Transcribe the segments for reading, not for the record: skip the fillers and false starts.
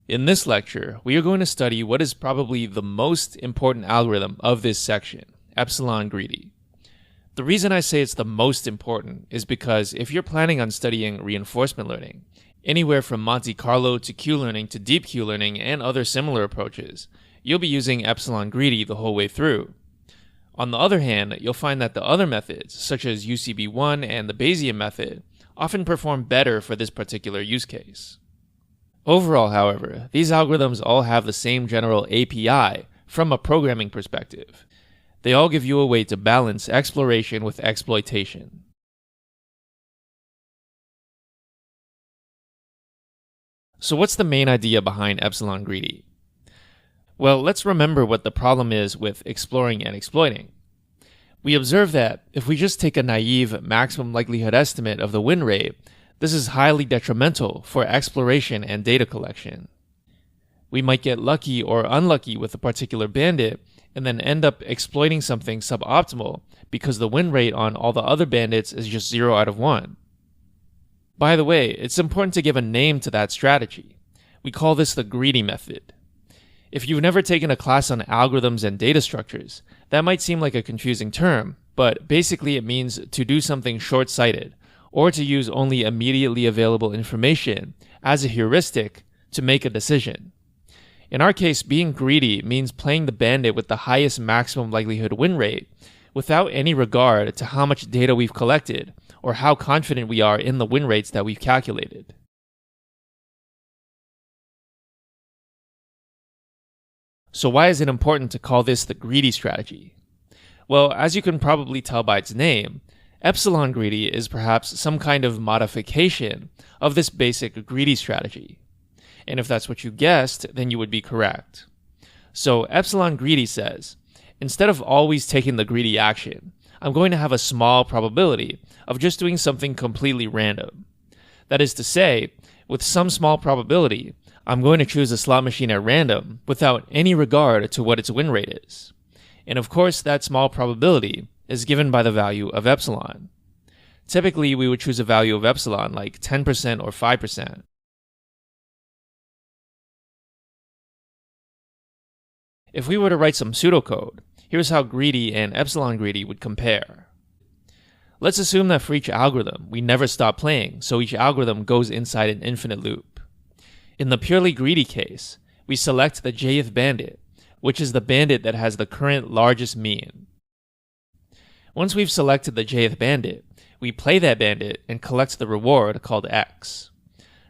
In this lecture, we are going to study what is probably the most important algorithm of this section, Epsilon greedy. The reason I say it's the most important is because if you're planning on studying reinforcement learning, anywhere from Monte Carlo to Q-learning to deep Q-learning and other similar approaches, you'll be using Epsilon greedy the whole way through. On the other hand, you'll find that the other methods, such as UCB1 and the Bayesian method, often perform better for this particular use case. Overall, however, these algorithms all have the same general API from a programming perspective. They all give you a way to balance exploration with exploitation. So what's the main idea behind Epsilon greedy? Well, let's remember what the problem is with exploring and exploiting. We observe that if we just take a naive maximum likelihood estimate of the win rate, this is highly detrimental for exploration and data collection. We might get lucky or unlucky with a particular bandit and then end up exploiting something suboptimal because the win rate on all the other bandits is just 0 out of 1. By the way, it's important to give a name to that strategy. We call this the greedy method. If you've never taken a class on algorithms and data structures, that might seem like a confusing term, but basically it means to do something short-sighted, or to use only immediately available information as a heuristic to make a decision. In our case, being greedy means playing the bandit with the highest maximum likelihood win rate without any regard to how much data we've collected or how confident we are in the win rates that we've calculated. So why is it important to call this the greedy strategy? Well, as you can probably tell by its name, Epsilon greedy is perhaps some kind of modification of this basic greedy strategy. And if that's what you guessed, then you would be correct. So Epsilon greedy says, instead of always taking the greedy action, I'm going to have a small probability of just doing something completely random. That is to say, with some small probability, I'm going to choose a slot machine at random without any regard to what its win rate is. And of course, that small probability is given by the value of epsilon. Typically, we would choose a value of epsilon like 10% or 5%. If we were to write some pseudocode, here's how greedy and epsilon greedy would compare. Let's assume that for each algorithm, we never stop playing, so each algorithm goes inside an infinite loop. In the purely greedy case, we select the jth bandit, which is the bandit that has the current largest mean. Once we've selected the jth bandit, we play that bandit and collect the reward called x.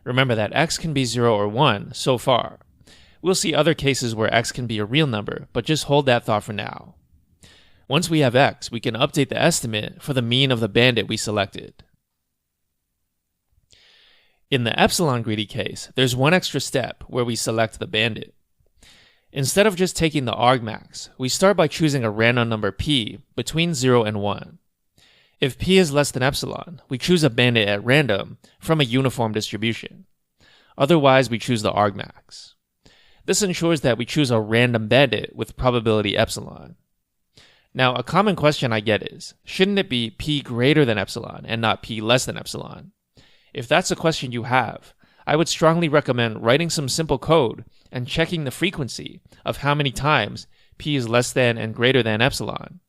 Remember that x can be 0 or 1 so far. We'll see other cases where x can be a real number, but just hold that thought for now. Once we have x, we can update the estimate for the mean of the bandit we selected. In the epsilon greedy case, there's one extra step where we select the bandit. Instead of just taking the argmax, we start by choosing a random number p between 0 and 1. If p is less than epsilon, we choose a bandit at random from a uniform distribution. Otherwise, we choose the argmax. This ensures that we choose a random bandit with probability epsilon. Now, a common question I get is, shouldn't it be p greater than epsilon and not p less than epsilon? If that's a question you have, I would strongly recommend writing some simple code and checking the frequency of how many times p is less than and greater than epsilon.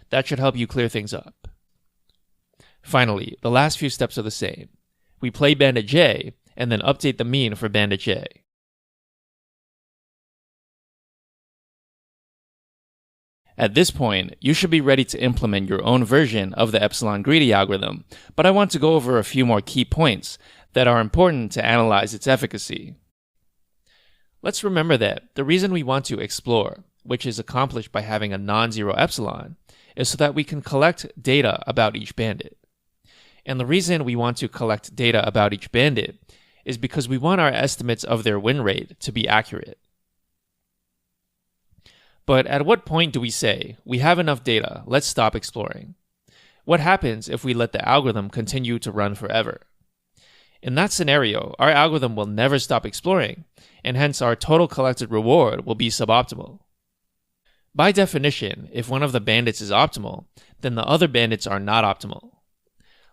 That should help you clear things up. Finally, the last few steps are the same. We play bandit j and then update the mean for bandit j. At this point, you should be ready to implement your own version of the epsilon greedy algorithm, but I want to go over a few more key points that are important to analyze its efficacy. Let's remember that the reason we want to explore, which is accomplished by having a non-zero epsilon, is so that we can collect data about each bandit. And the reason we want to collect data about each bandit is because we want our estimates of their win rate to be accurate. But at what point do we say, we have enough data, let's stop exploring? What happens if we let the algorithm continue to run forever? In that scenario, our algorithm will never stop exploring, and hence our total collected reward will be suboptimal. By definition, if one of the bandits is optimal, then the other bandits are not optimal.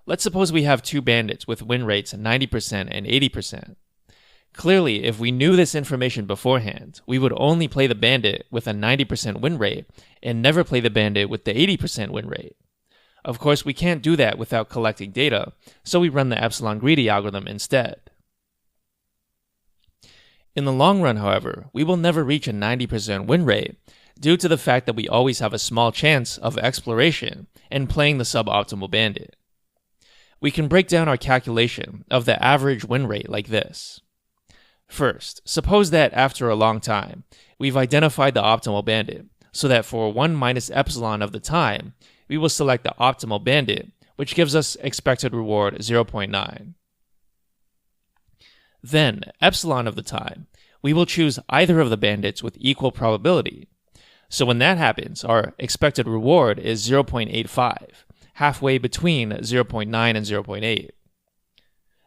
Let's suppose we have two bandits with win rates 90% and 80%. Clearly, if we knew this information beforehand, we would only play the bandit with a 90% win rate and never play the bandit with the 80% win rate. Of course, we can't do that without collecting data, so we run the Epsilon greedy algorithm instead. In the long run, however, we will never reach a 90% win rate due to the fact that we always have a small chance of exploration and playing the suboptimal bandit. We can break down our calculation of the average win rate like this. First, suppose that after a long time, we've identified the optimal bandit, so that for 1 minus epsilon of the time, we will select the optimal bandit, which gives us expected reward 0.9. Then, epsilon of the time, we will choose either of the bandits with equal probability. So when that happens, our expected reward is 0.85, halfway between 0.9 and 0.8.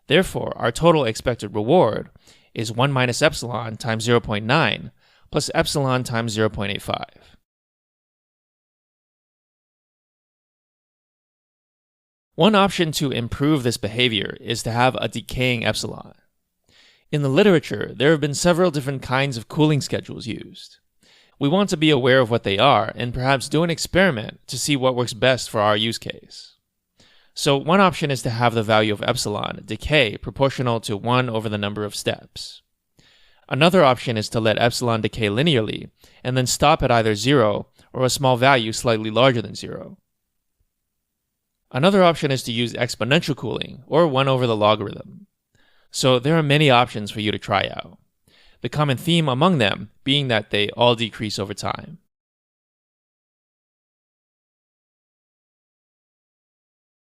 Therefore, our total expected reward is 1 minus epsilon times 0.9 plus epsilon times 0.85. One option to improve this behavior is to have a decaying epsilon. In the literature, there have been several different kinds of cooling schedules used. We want to be aware of what they are and perhaps do an experiment to see what works best for our use case. So one option is to have the value of epsilon decay proportional to 1 over the number of steps. Another option is to let epsilon decay linearly and then stop at either 0 or a small value slightly larger than 0. Another option is to use exponential cooling or 1 over the logarithm. So there are many options for you to try out. The common theme among them being that they all decrease over time.